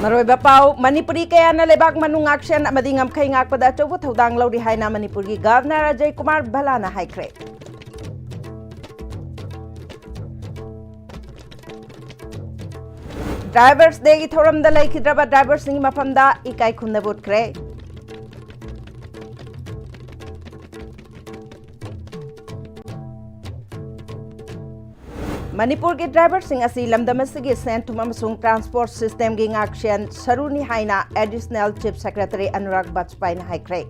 Maroiba pau Manipuri kaya na lebak manung action amadi ngamkhay ngakpada chobo thodang lawri hai na Manipuri Governor Ajay Kumar Bhalana haikre. Drivers Day ki thoram da lai khidraba drivers sing mafamda ikai khunna bot kre. Manipur के driver सिंह असी लमदमसगी सेंटुम अमसुंग transport system की ngakshen saruni haina additional chief secretary Anurag Bajpai ने हाइक्रे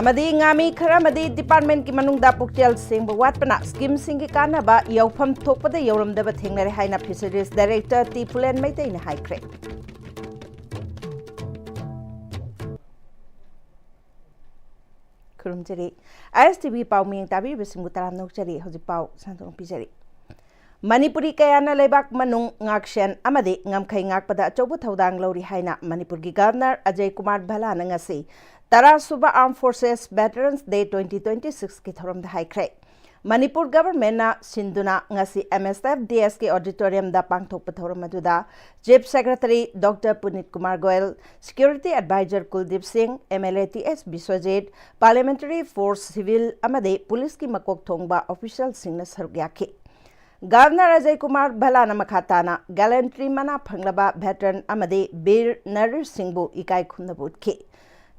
अमदी ngami खरामदी डिपार्टमेंट की मनुंगदा पुक्चेल सिंह वाटपना स्कीम सिंह की कानबा यौफम थोकपदा यौरमदबा थेंगनरे हाइना fisheries director T Pulen Meitei ने हाइक्रे Kurumjari ISTV pau ming tabi besingu taram nokjari hoji pau santong pijari Manipuri kayana lebak manung ngakshen amadi ngamkhay ngakpada chobu thodang lawri haina Manipur gi Governor Ajay Kumar Bhalana ngasi Tara Suba Armed Forces Veterans Day 2026 ki thorom da haikre Manipur government na sinduna ngasi Pm-Istv DS ke auditorium da pangthok pathoram aduda Chief Secretary Dr. Punit Kumar Goyal, Security Advisor Kuldeep Singh, MLA TS Biswajit, Parliamentary Force Civil amade Police ki makok thongba official singh na saruk yakhi. Governor Ajay Kumar Bhalana makhatana gallantry mana phanglaba veteran amade Bir Narir Singh bu ikai khunna butki.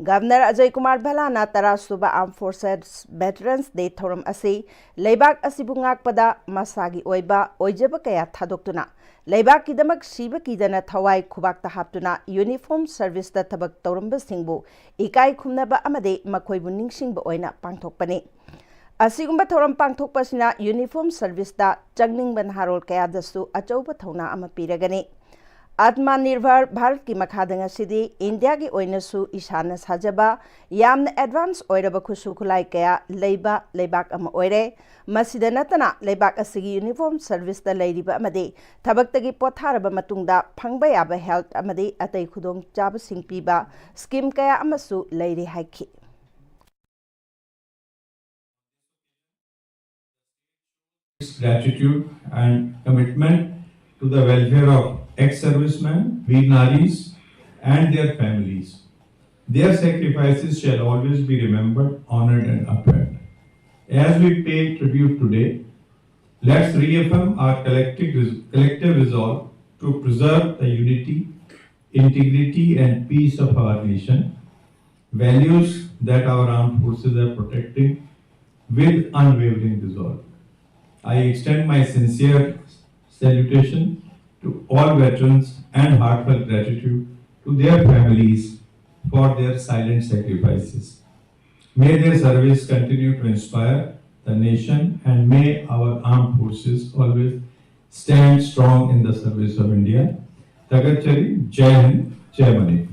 Governor Ajay Kumar Bhalana Tara Suba Armed Forces Veterans Day thoram asi leibak asibu ngakpada masagi oiba oijaba kaya thadoktuna leibak kidamak siba kidana thawai khubak ta haptuna uniform service da thabak tawramba singbu ikai khumnaba amade makoibu ningsingba oina pangthokpani asigumba thoram pangthokpasina uniform service da changningban harol kaya dasu achauba thona ama piragani Atmanirbhar Bharat ki makhadang asidi India ki oinasu isana sajaba yamna advance oiraba khusu khulai kaya leiba leibak ama oire masida natana leibak asigi uniform service da leiriba amade thabaktagi potharaba matungda phangba yaba health amade atai khudong chaba singpiba scheme kaya amasu leiri haiki Gratitude and commitment to the welfare of ex-servicemen, Veer Naris and their families. Their sacrifices shall always be remembered, honored and upheld. As we pay tribute today, let's reaffirm our collective resolve to preserve the unity, integrity and peace of our nation, values that our armed forces are protecting with unwavering resolve. I extend my sincere salutation to all veterans and heartfelt gratitude to their families for their silent sacrifices. May their service continue to inspire the nation and may our armed forces always stand strong in the service of India. Tagachari, Jai Hind, Jai Manipur.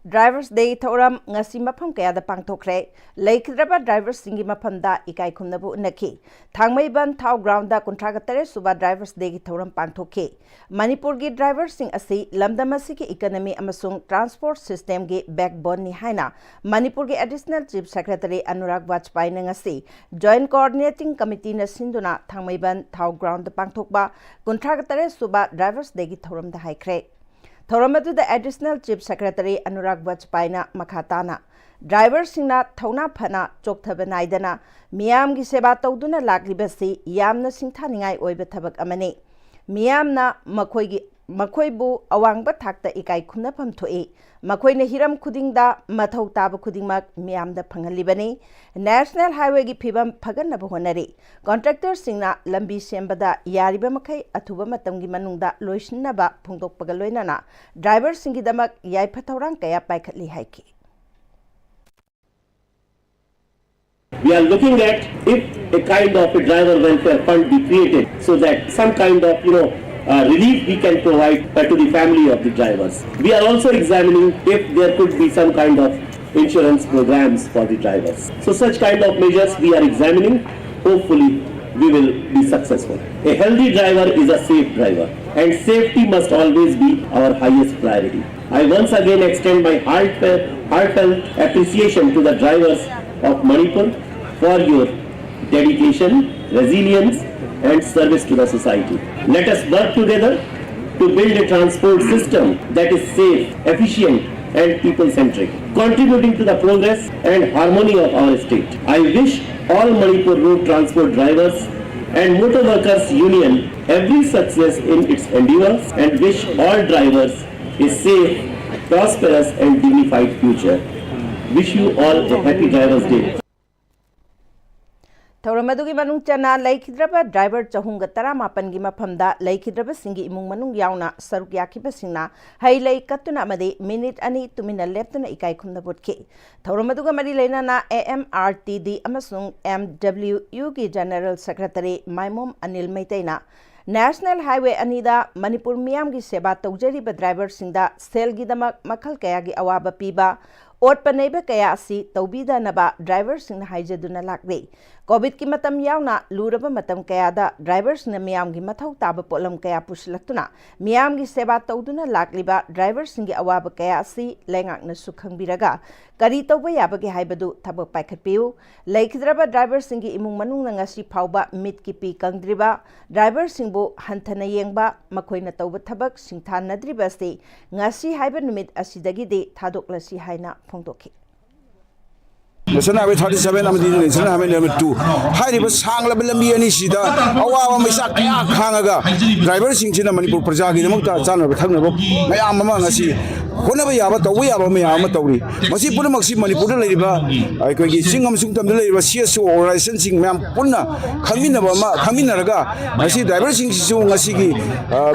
Drivers Day thoram ngasi mafam kaya da pangthokre leikidraba drivers singi mafamda ikai khumnabu unaki thangmaiban thau ground da kuntragatare suba drivers day ki thoram pangthokhe Manipur gi drivers sing asi lamdamasi ki economy amasung transport system gi backbone ni haina Manipur gi additional chief secretary Anurag Bajopai ngasi joint coordinating committee na sinduna thangmaiban thau ground da pangthokba kuntragatare suba drivers day ki thoram da haikre Thoramadu the additional chief secretary Anurag Bajopai na makhatana driver singna thauna phana chokthabe naidana miyam gi seba tawduna laklibasi yamna singthaningai oiba thabak amani miyamna makhoibu awangba thakta ikai khumnapam thoi makhoina hiram khudingda mathau taba khudingmak miyamda phangalibani national highway gi phibam phaganaba honari contractor singna lambi sembada yariba makai athuba matamgi manungda loisinaba phungdokpaga loinana driver singi damak yaiphathorang kaya paikhatli haiki We are looking at if a kind of a driver welfare fund be created so that some kind of relief we can provide to the family of the drivers. We are also examining if there could be some kind of insurance programs for the drivers. So such kind of measures we are examining. Hopefully we will be successful. A healthy driver is a safe driver and safety must always be our highest priority. I once again extend my heartfelt appreciation to the drivers of Manipur for your dedication, resilience and service to the society. Let us work together to build a transport system that is safe, efficient, and people-centric, contributing to the progress and harmony of our state. I wish all Manipur road transport drivers and motor workers union every success in its endeavors and wish all drivers a safe, prosperous and dignified future. Wish you all a happy Drivers' Day. Thauram adugi manung chana laikhidraba driver chahunga tara mapangi maphamda laikhidraba singi imung manung yauna saruk yakiba singna hailai katuna amade minute ani tumina leptuna ikai khumna botke. Thauram aduga mari leina na AMRTD amasung MWU ki General Secretary Maimom Anil Maitaina National Highway Anida Manipur Miyam ki seba taujariba driver singda sel gidamak makhal kaya gi awaba piba Ot panayba kaya asi taubida naba drivers sing haijaduna lakre. COVID ki matam yauna luraba matam kaya da drivers na miyam gi mathaw taba polam kaya puslaktuna miyam gi seba tauduna lakliba drivers sing gi awaba kaya asi lengak na sukhang biraga kari tauba yaba gi haibadu thabak paikhatpiu laikhidraba drivers sing gi imung manung na ngasi phauba mit ki pi kangdriba drivers sing bu hanthana yengba makoina tauba thabak singthan nadriba se ngasi haiba numit asidagi de thadoklasi haina phongdokhi National Highway 37 amadi National Highway number 2 hairiba sanglaba lambi ani sida awawa maisa kaya khangaga driver singchina Manipur praja gi namakta chanaba thangnaba mayam ama ngasi honaba yaba tawba yaba mayam ama tawri masi punamaksi Manipur da leiriba ai gi singam sungtam da leiriba CSO organization sing mayam punna khangminaba ma khangminaraga masi driver sing sisu ngasi gi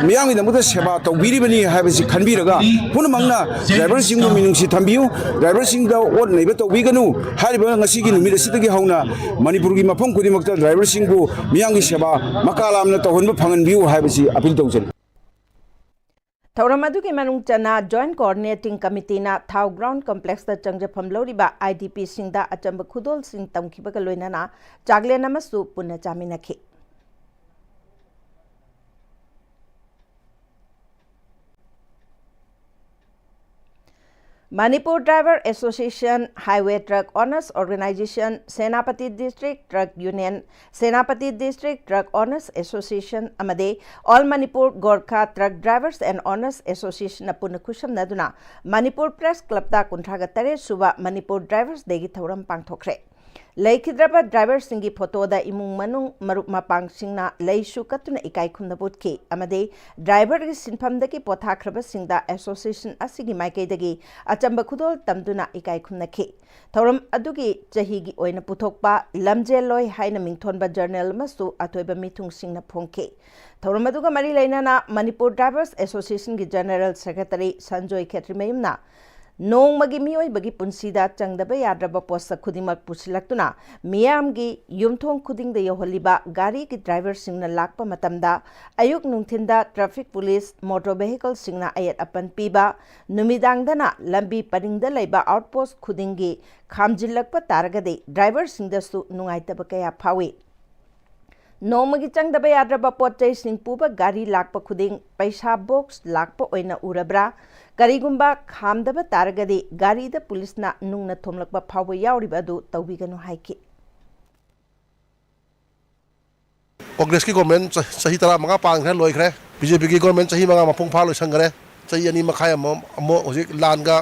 miyam gi namakta seba tawbiribani haibasi khanbiraga punamangna driver sing mu minungsi thambiu driver sing da ot neiba tawbiganu Hariba ngasi gi numida sitagi hauna Manipur gi mafam kudimakta driver singbu miyangi seba makalamna tawhonba phanganbiu haibasi appeal tawjari Thauram adugi manung chana Joint Coordinating Committee na Thau Ground Complex da changjafam loriba IDP singda achamba khudol sing tamkhibaga loinana chagle namasu punna chaminakhi Manipur Driver Association, Highway Truck Owners Organization, Senapati District Truck Union, Senapati District Truck Owners Association, Amade, All Manipur Gorkha Truck Drivers and Owners Association Apuna Kusham Naduna, Manipur Press Club da Kuntragatare Suba Manipur Drivers Degi Thauram Pangthokre. Laikhidraba driver singi photo da imung manung marup mapang singna leisu katuna ikai khumna butki amade driver gi sinpham dagi pothakraba singda association asigi maikai dagi achamba khudol tamduna ikai khumna khi thoram adugi chahi gi oina puthokpa lamjeloi haina mingthonba journal masu atoiba mithung singna phongki thoram aduga mari leinana Manipur Drivers Association gi General Secretary Sanjoy Khetrimayumna Nong magi mioi bagi punsida changdaba yadraba posta khudimak pusilaktuna miyamgi yumthong khudingda yoholiba gari ki driver singna lakpa matamda ayuk nungthinda traffic police motor vehicle singna ayat apan piba numidangdana lambi paringda leiba outpost khudingi khamjillakpa taragade driver singdasu nungaitaba kaya phawi Nomagi changdaba yadraba potchai sing puba gari lakpa khuding paisa box lakpa oina urabra Karigumba khamdaba taragade gari da police na nungna thomlakba phawa yauriba du tawbiganu haiki Congress ki government sahi tara manga pang khre loi khre BJP ki government sahi manga mapung pha loi sangare sahi ani makhai amo hojik langa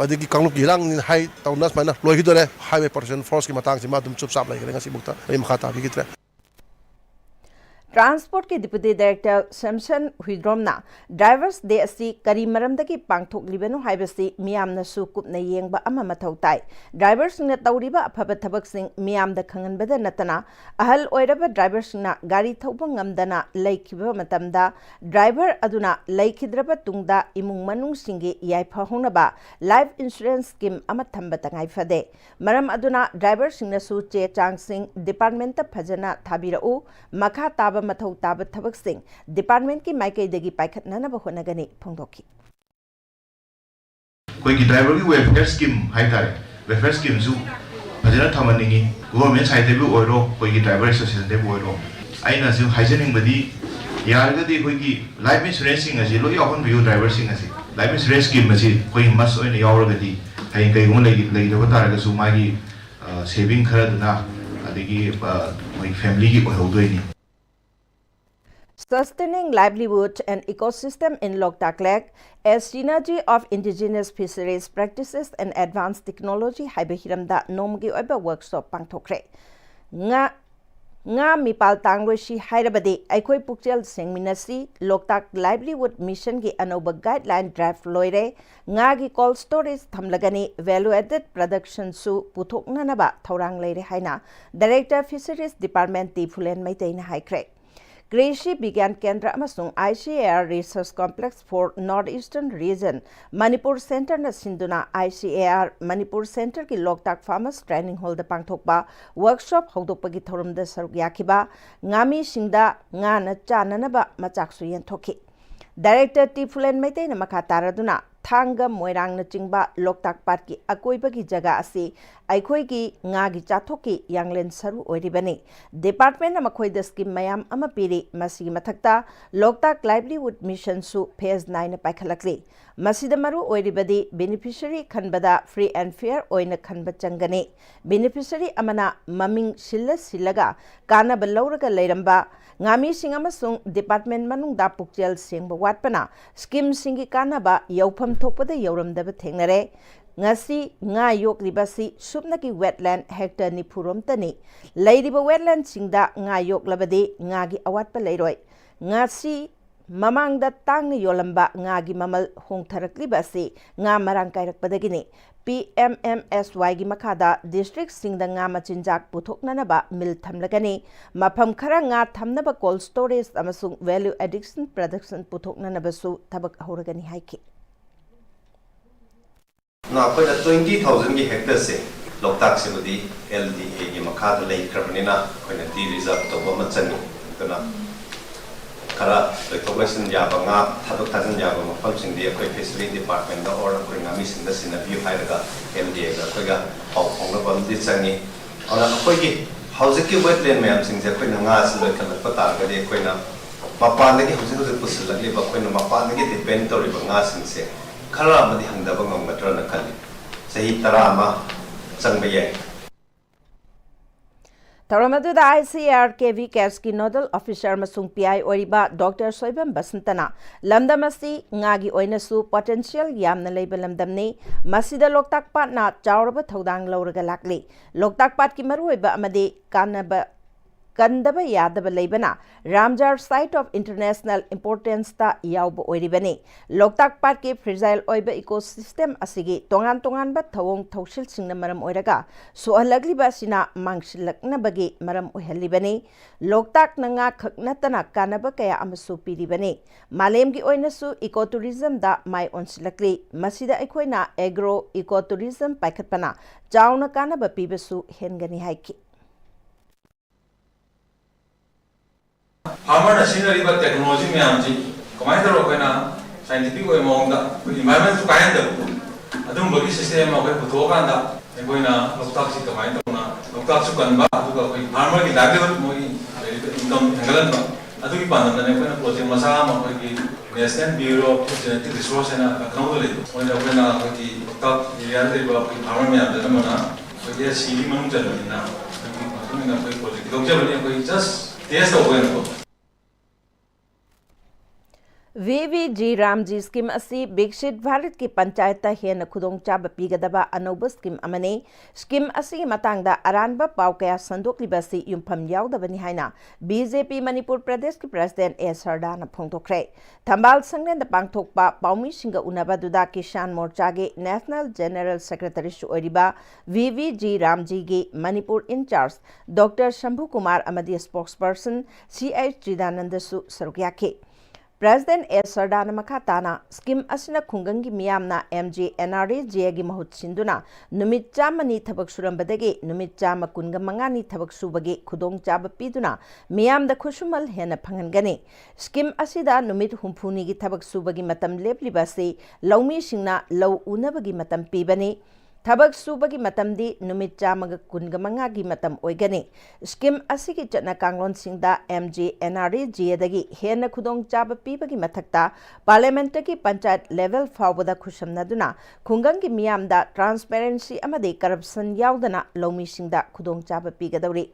adigi kanglu ki lang hai taunas mana loi hidore highway protection force ki matang sima dum chup sap lai ngasi bukta ei makha ta bi kitre Transport के Deputy Director Samson Huidromna Drivers Day asi kari maramdagi pangthoklibanu haibasi miyamna su kupna yengba ama mathau tai drivers na tawriba aphaba thabak sing miyamda khanganbada natana ahal oiraba drivers na gari thauba ngamdana laikhiba matamda driver aduna laikhidraba tungda imung manung singi yaifa honaba life insurance scheme ama thamba tangai phade maram aduna drivers na su che chang sing department ta phajana thabirau makha taba mathau taba thabak sing department ki maikai dagi paikhatna ba honagani phongdokhi koi ki driver ki welfare scheme hai tare welfare scheme zu phajana thamaningi government side de bu oiro koi ki driver association de bu oiro aina zu hygienic badi yarga de koi ki life insurance sing asi lo yahon view driver sing asi life insurance scheme asi koi mas oina yawra gadi hai kai gon lagi da tare ga su magi saving khara duna adigi koi family ki ohodoi ni Sustaining livelihood and ecosystem in Loktak Lake as synergy of indigenous fisheries practices and advanced technology haiba hiramda nomgi oiba workshop pangthokre. Nga mipal tangloisi hairabadi aikoi pukchel sengminasi Loktak livelihood mission gi anoba guideline draft loire nga gi cold storage thamlagani value added production su puthoknanaba thorang leire haina Director Fisheries Department T Phulen Maitaina haikre. Krishi Bigyan Kendra amasung ICAR Research Complex for Northeastern Region Manipur Center na sinduna ICAR Manipur Center ki Loktak Farmers Training Hall da pangthokba workshop hodokpagi thorumda saruk yakiba ngami singda nga na chananaba machaksu yenthoki. Director T Phulen Maitei na makha taraduna thanga moirang na chingba Loktak Park ki akoibagi jaga asi aikhoi ki nga gi chathoki yanglen saru oiribani department na makhoi da scheme mayam ama piri masi mathakta Loktak livelihood mission su phase 9 na paikhalakli masida maru oiribadi beneficiary khanbada free and fair oina khanba changani beneficiary amana maming sillaga kana balauraga leiramba ngami sing amasung department manungda pukchel singba watpana scheme singi kana ba yaufam thokpada yauramdaba thengnare ngasi nga yoklibasi subnaki wetland hectare nipuromtani leiriba wetland singda nga yoklabadi nga gi awatpa leiroi ngasi mamangda tangna yolamba nga gi mamal hongtharakliba nga marang kairakpadagini Pm-Istv gi makhada district singda nga machinjak puthoknanaba mil thamlagani mafam khara nga thamnaba cold storage amasung value addition production puthoknanaba su thabak horagani haiki na ko da 20,000 ki hectare se Loktak se budi LDA gi makhada lei krabnina ko na di reserve to ba machani kana kara recognition ya ba nga thabak thasan ya ba mafam sing di ko fishery department na or ko ngami sing da sin view hai daga LDA ga ko ga au khong na bam di changi ona ko gi house ki wetland mayam sing je ko na nga sin da kan pata ga de ko na mapan de house ko pusil lagi ba ko na mapan de depend to ri ba nga sing se khara ma di hangda ba ngam gatra na khali sahi tarama changba ye Tauramadu ICAR KV Cares ki Nodal Officer masung PI oriba Dr. Soibam Basantana lamdamasi ngagi oinasu potential yamna leiba lamdamni masida Loktak Pat na chauraba thodang lauraga lakli Loktak Pat ki maruiba amade Kandaba Yadaba Lebana Ramjar Site of International Importance ta Yauba Oiribani Loktak Park ki fragile oiba ecosystem asigi tongan ba thawong thawsil singna maram oiraga so alagli ba sina mangsilakna bagi maram ohalibani Loktak nanga khaknatana kanaba kaya amasu piribani malem gi oinasu ecotourism da mai onsilakli masida aikoina agro ecotourism paikhatpana chauna kanaba pibasu hengani haiki Farmer na scenery ba technology में हम जी कमाई तो रोके ना scientific way में होगा environment तो कायन दो अदुम बगी system में कोई पुथो का अंदा कोई ना Loktak से कमाई तो ना Loktak से कन्बा अदुम कोई farmer की livelihood मोई income हंगलन बा अदुम की पान अंदर ने कोई ना project मसाला में कोई की National Bureau of Genetic Resources ना कनाउ तो ले कोई ना कोई Loktak area से कोई farmer में अंदर ना मना कोई ये सीधी मनुष्य चलनी ना कोई project तो क्या बने कोई just टेस्ट हो गया ना VVG Ramji scheme asi Bikshit Bharat ki panchayat hena khudong chaba pigadaba anoba scheme amane scheme asi matangda aranba pau kaya sandokliba si yumpham yaudabani haina BJP Manipur Pradesh ki President S Sardana phongthokre Thambal Sanglen da pangthokpa paumi singa unaba duda Kisan Morcha ge National General Secretary su oriba VVG Ramji ge Manipur in charge Dr. Shambhu Kumar amadi spokesperson CH Jidananda su sarukyake President S. Sardana Makhatana scheme asina khungangi miyamna MGNRDA gi mahut sinduna numit chamani thabak surambadagi numit chama kunga mangani thabak subagi khudong chaba piduna miyamda khusumal hena phangangani scheme asida numit humphuni gi thabak subagi matam leplibase laumi singna law unabagi matam pibani Thabak subagi matamdi numit chamaga kunga mangagi matam oigani scheme asigi chatna kanglon singda MGNRDA dagi hena khudong chaba pibagi mathakta parliament ki panchayat level fawbada khushamnaduna khungangi miyamda transparency amade corruption yaudana lomi singda khudong chaba pigadauri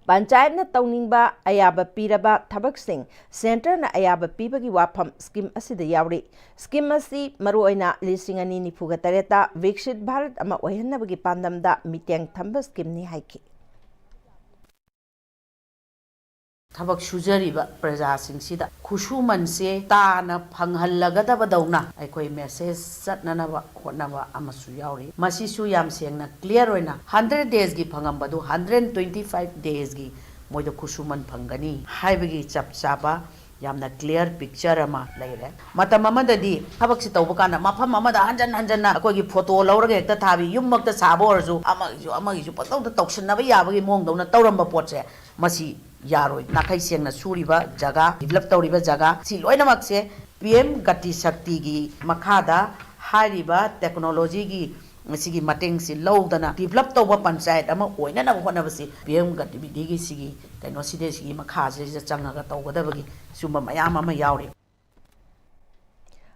पंचायतना तौनिंगबा अयाबा पीरबा थबकसिंग सेंटरना अयाबा पीबगी वाफम scheme असिदा यावरी स्कीम असि मरुओइना 2024 विकसित भारत अमा ओहन्नबगी पांदमदा मिटेंग थंब स्कीमनी हाइकी थबक सुजरीबा प्रजासिंगसिदा खुशुमनसे ताना फंगहल्लगदबदौना अखोई मेसेज चटननबा होटनबा अमसु यावरी मसिसु याम सेंगना क्लियर होइना 100 डेज गी फंगमबदु 125 डेज गी मोइदो खुशुमन फंगनी हाइबगी चपचाबा यामना क्लियर पिक्चर अमा लेरे मतम अमददी थबक सि तौब काना मफम अमदा हंजन हंजन अखोगी फोटो लौरगे हेक्ता थाबी युममक्ता साबो अरजु अमगिजु पतौदा तौसनबा याबगी मोंगदौना तौरंबा पोटसे मसी यारोय नाखै सेंगना सुरिबा जगह डेवलप तौरिबा जगह सि लोइनमक्से पीएम गति शक्ति गी मखादा हारिबा टेक्नोलॉजी गी मसिगी मटेंग सि लौदना डेवलप तौबा पंचायत अमा ओइनना होनबसि पीएम गति विधि गी सिगी कैनो सिदे सिगी मखा से चंगागा तौगदबगी सुमा मयाम अमा यावरी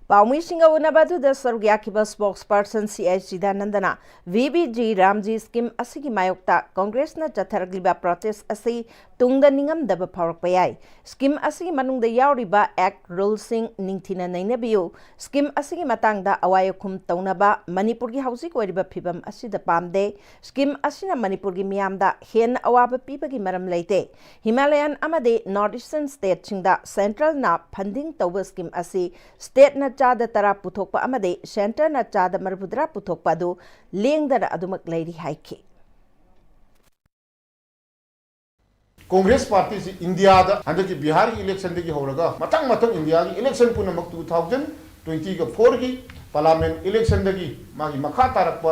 पाउमी सिंगा उनबदुदा सरुग्याखिबा स्पोक्सपर्सन CH चिदानंदना VBG रामजी स्कीम असिगी मायोक्ता कांग्रेसना चथरगलिबा प्रोटेस्ट असि तुंगदा निंगमदबा फावरकपयाय स्कीम असिगी मनुंगदा यावरिबा एक्ट रूल्सिंग निंगथिना नैनबियु स्कीम असिगी मतांगदा अवायखुम तौनबा मणिपुरगी हौजिक ओरिबा फिबम असिदा पामदे स्कीम असिना मणिपुरगी मियामदा हेन अवाबा पीबगी मरम लेते हिमालयन अमदे नॉर्थ ईस्टर्न स्टेट सिंगदा सेंट्रल ना फंडिंग तौबा स्कीम असि स्टेट ना चादा तरा पुथोकपा अमदे सेंटर ना चादा मरबुद्रा पुथोकपा दु लेंगदना अदुमक लैरी हाइखि कांग्रेस पार्टी से इंडिया हंदकी बिहार की इलेक्शन की होरगा मतंग मतंग इंडिया की इलेक्शन पुनमक 2024 की पार्लियामेंट इलेक्शन की मागी मखा तारप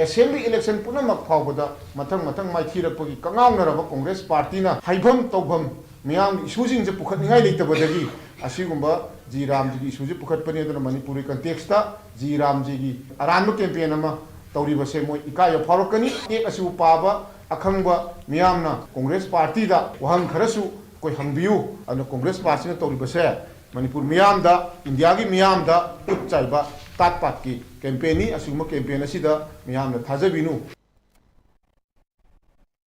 असेंबली इलेक्शन पुनमक फावबदा मतंग मतंग माइथीरपगी कंगावनरब कांग्रेस पार्टी ना हाइभम तौभम मियाम इशूजिंग से पुखतनिंगाई लेतबदगी असिगुंबा जी राम जी की इशूजी पुखतपनी अदुना मणिपुरी कंटेक्सता जी राम जी की अरानब कैंपेन अमा तौरिबसे मोय इकाय फावरकनी एक असु पाबा अखंबा मियामना कांग्रेस पार्टी दा वहंग खरसु कोई हंगबियु अन कांग्रेस पार्टी ने तौरिबसे मणिपुर मियाम दा इंडिया की मियाम दा उच्चाइबा तातपात की कैंपेनी असुम कैंपेन असिदा मियामना थाजबिनु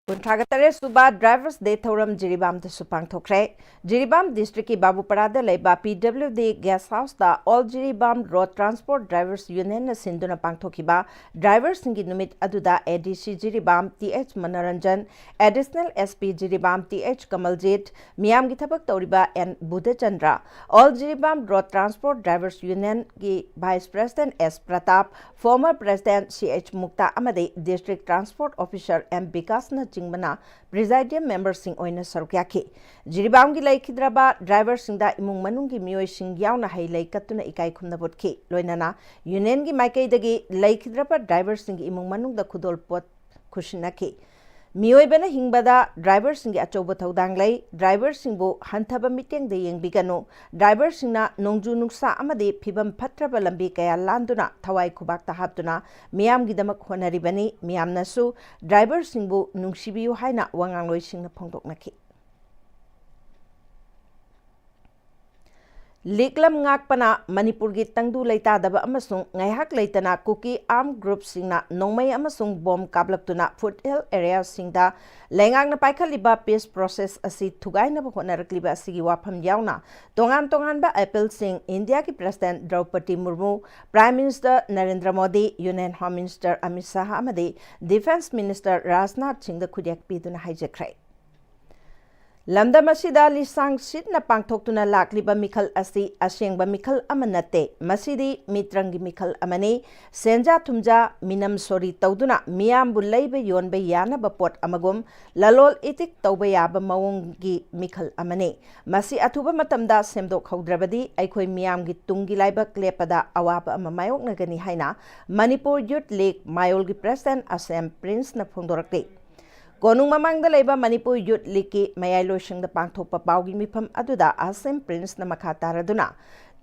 कुंथागतरे सुबा ड्राइवर्स डे थौरम जिरीबाम पांथोखरे जिरीबाम डिस्ट्रिक्ट की बाबूपरादा लेबा PWD गेस्ट हाउस दा all Jiribam road transport drivers union न सिंधुना पांथोखिबा ड्राइवर्स सिंगी नुमित अदुदा ADC Jiribam TH Manoranjan additional SP Jiribam TH Kamaljeet मियाम की थबक तौरिबा N Budhachandra all Jiribam road transport drivers union की vice president S Pratap former president CH Mukta अमदे district transport officer M Vikas न चिंगबना प्रेसिडियम मेंबर सिंह ओइना सरुक्याखि जिरीबाम की लैखिद्रबा ड्राइवर सिंगदा इमुंग मनुंग की मियोय सिंग यावना है लैकत्तुना इकाई खुमना बुटखि लोइनाना यूनियन की माइकैदगी लैखिद्रबा ड्राइवर सिंग इमुंग मनुंग दा खुदोल पोत खुशिनाखि मियोयबना हिंगबदा ड्राइवर सिंग अचौब थौदांग लै ड्राइवर सिंगबो हंथब मिटेंग दे यंगबिगनो ड्राइवर सिंगना नोंजु नुक्सा अमदे फिबम फत्रब लंबी कया लांदुना थवाई खुबाक हापतुना मियाम गिदमक होनरिबनी मियामनसु ड्राइवर सिंगबो नुंसिबियु हाइना वांगांलोय सिंगना फोंदोकनाखि लिकलम ngakpana मणिपुर की तंगदु लेतादब अमसुंग ngaiहक लेतना कुकी आर्म ग्रुप सिंगना नोंमै अमसुंग बॉम काबलक्तुना फुटहिल एरिया सिंगदा लेंगांगना पाइखलिबा पीस प्रोसेस असि थुगाइनब होनरकलिबा असिगी वाफम यावना तोंगान तोंगानबा अपील सिंग इंडिया की president Droupadi Murmu prime minister Narendra Modi union home minister Amit Shah अमदे डिफेंस मिनिस्टर राजनाथ सिंह खुदियक पीदुना हाइजख्रे लमदम असिदा लिसांग सिदना पांगथोक्तुना लाक्लिबा मिखल असि असेंगबा मिखल अमनते मसिदी मित्रंगी मिखल अमने सेंजा थुमजा मिनम सोरी तौदुना मियामबु लैबे योनबे यानबा पोट अमगुम ललोल इतिक तौबा याबा मवोंगी मिखल अमने मसि अथुबा मतमदा सेमदोक हौद्रबदी अखोय मियामगी तुंगी लाइबक लेपदा अवाबा अमा मायोकनगनी हाइना मणिपुर यूथ लीग मायोलगी प्रेसिडेंट असेम प्रिंस न फोंदोरकले कोनुंग ममांगदा लेबा मणिपुर यूथ लीग की मयालोइसिंगदा पांगथोकपा पाउगी मिफम अदुदा असेम प्रिंस न मखा तारदुना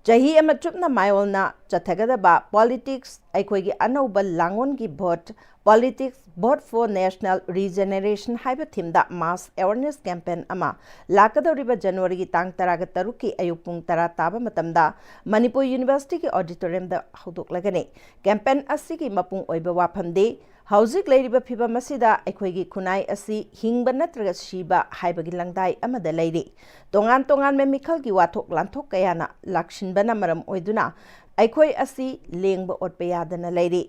चही अमा चुपना मायोलना चथगदबा पॉलिटिक्स अखोयगी अनौबा लांगोन की vote Politics Vote for National Regeneration haiba thimda mass awareness campaign ama lakadoriba January gi tang taraga taruki ayuk pung tara taba matamda Manipur University ki auditorium da haudoklagani campaign asigi mapung oiba wafamde Hauzik leiriba phiba masida aikhoigi khunai asi hingba natraga shiba haibagi langdai amada leiri tongan tongan me mikhal gi wathok lanthok kayana lakshinbana maram oiduna aikhoi asi lengba otpa yadana leiri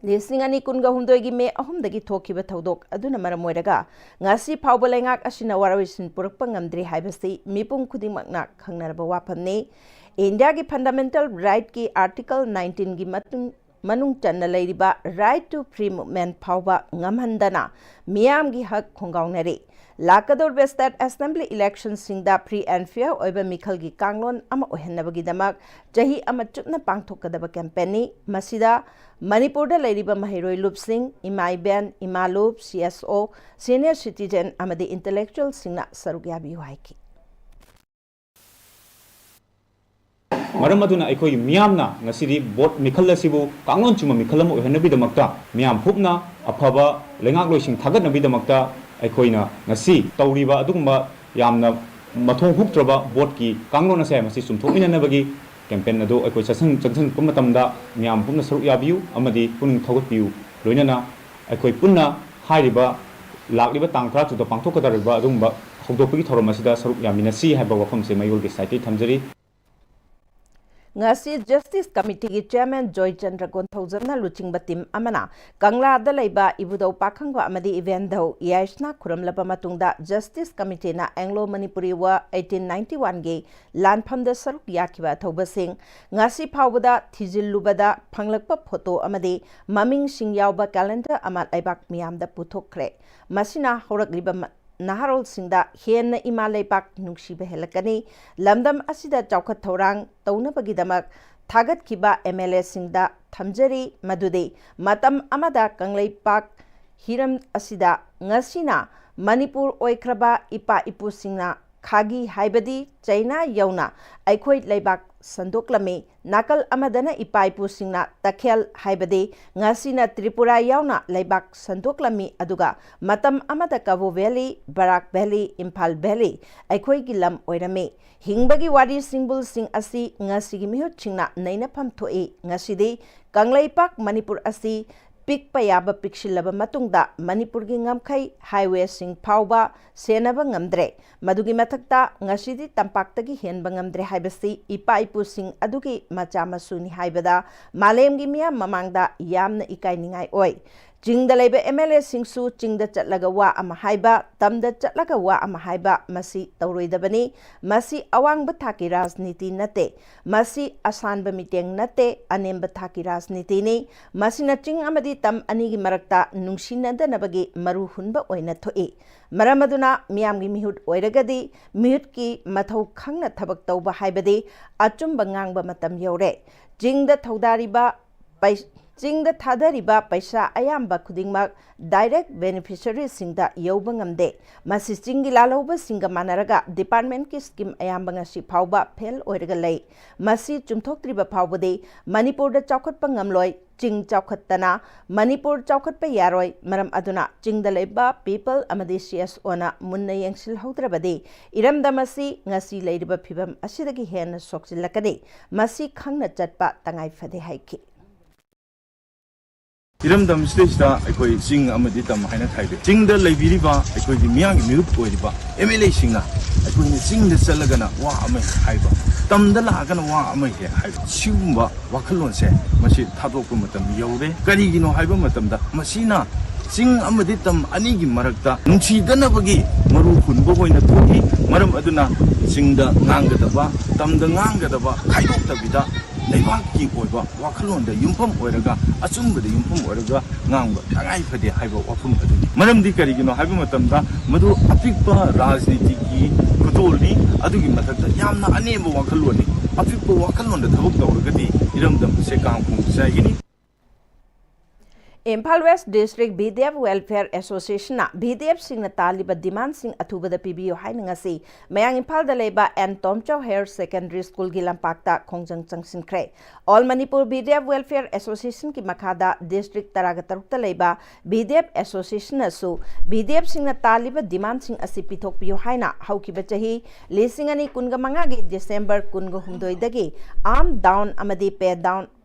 Lising ani kunga humdoigi me ahumdagi thokiba thaudok aduna maram oiraga ngasi phawba lengak asina warawisin purakpa ngamdri haibasi mipum khudingmakna khangnarba wafamni India gi fundamental right ki article 19 gi manung channa leiriba right to free movement phawba ngamhandana miyam gi hak khongawnari lakador state assembly election singda free and fair oiba mikhal gi kanglon ama ohenabagi damak jahi ama chupna pangthokadaba campaign ni masida Manipur da leiriba mahiroi loop sing imai ben imalup CSO senior citizen amadi intellectual singna sarugyabi haiki Maram aduna aikoi miyamna ngasidi bot mikhal asibu kanglon chuma mikhalam ohenabi damakta miyam phupna aphaba lengak loising thagat nabi damakta aikoina ngasi tawriba adugumba yamna mathong huktraba bot ki kanglon ase masi sumthokmina nabagi campaign ado aikoi changsan pumatamda miyam phupna saruk yabiu amadi puning thogot piu loinana aikoi punna hairiba lakliba tangthra chu da pangthokadariba adugumba hogdopagi thoromasida saruk yamina si haiba wafamse mayol ge site thamjari Ngasi Justice Committee ki Chairman Joy Chandra Gonthojamna luchingba team amana Kangla da leiba ibudau pakhangwa amadi event dau yaishna khuramlaba matungda Justice Committee na Anglo Manipuri wa 1891 ge lanpham da saruk yakiba thobasing ngasi phawbada thijillubada phanglakpa photo amadi maming sing yawba calendar ama laibak miyam da puthokre masina horakliba Naharol Singda Hen Imalay Pak Nungsiba Helakani Lamdam Asida Chaukat Thorang Taunabagidamak Thagat Kiba MLA Singda Thamjari Madude Matam Amada Kanglay Pak Hiram Asida Ngasina Manipur Oikraba Ipa Ipu Singna Khagi Haibadi China Yauna Aikhoi Laibak Sandoklami Nakal Amadana Ipa Ipu Singna Takhel Haibadi Ngasina Tripura Yauna Laibak Sandoklami Aduga Matam Amada Kavo Valley Barak Valley Imphal Valley Aikhoi Gilam Oirame Hingbagi Wadi Singbul Sing Asi Ngasi Mihut Chingna Nainapam Thoi Ngasidi Kanglay Pak Manipur Asi Pik Payaba Pikshilaba Matungda Manipur gi ngamkhai highway sing phawba senaba ngamdre madugi mathakta ngasidi tampaktagi henba ngamdre haibasi ipa ipu sing adugi macha masuni haibada malem gi miyam mamangda yamna ikai ningai oi Jingda leba MLA singsu jingda chatlaga wa ama haiba tamda chatlaga wa ama haiba masi tawroidabani masi awangba thaki rajniti nate masi asanba miteng nate anemba thaki rajniti ni masi na jing amadi tam anigi marakta nungsinnadanabagi maru hunba oina thoi maramaduna miyamgi mihut oiragadi mihut ki mathau khangna thabak tawba haibadi achumba ngangba matam yore jingda thaudariba Jingda thadariba paisa ayamba khudingmak direct beneficiaries singda yauba ngamde masi jingi lalauba singa manaraga department ki scheme ayamba ngasi phawba fail oiraga lei masi chumthoktriba phawbade Manipur da chawkhatpa ngamloi jing chawkhattana Manipur chawkhatpa yaroi maram aduna jingda leiba people amadi CS ona munna yengsil haudrabade iramda masi ngasi leiriba phibam asidagi hen sokchilakade masi khangna chatpa tangai phade haiki Iramdam stage da aikoi sing amadi tam haina thaibe jingda leibiriba aikoi gi miyang mirup oiriba MLA singa aikoi ni sing da chalagana wa amai haiba tamda lagana wa amai he haiba siumba wakhalon se masi thadokpa matam yaure kari gino haiba matamda masina sing amadi tam ani gi marakta nungsi danabagi maru khunbo hoina thoki maram aduna singda ngangadaba tamda ngangadaba khaidoktabida Naibaki oiba wakhalonda yumpham oiraga achungbada yumpham oiraga ngangba tangai phade haiba wafum aduni maramdi karigino haiba matamda madu apikpa rajniti ki khutolni adugi mathakta yamna aneba wakhaloni apikpa wakhalonda thabuk tawragadi iramdam se kangkhung saigini Imphal West District BDF Welfare Association na BDF sing na taliba demand sing atubada PBO hai ngasi mayang Imphal da leba and Tomchow Higher Secondary School gi lampakta khongjang changsin kre All Manipur BDF Welfare Association ki makhada district taraga tarukta leba BDF Association asu BDF sing na taliba demand sing asi pithok piyo hai na haukiba chahi lisingani kunga manga gi December kunga humdoi dagi arm down amadi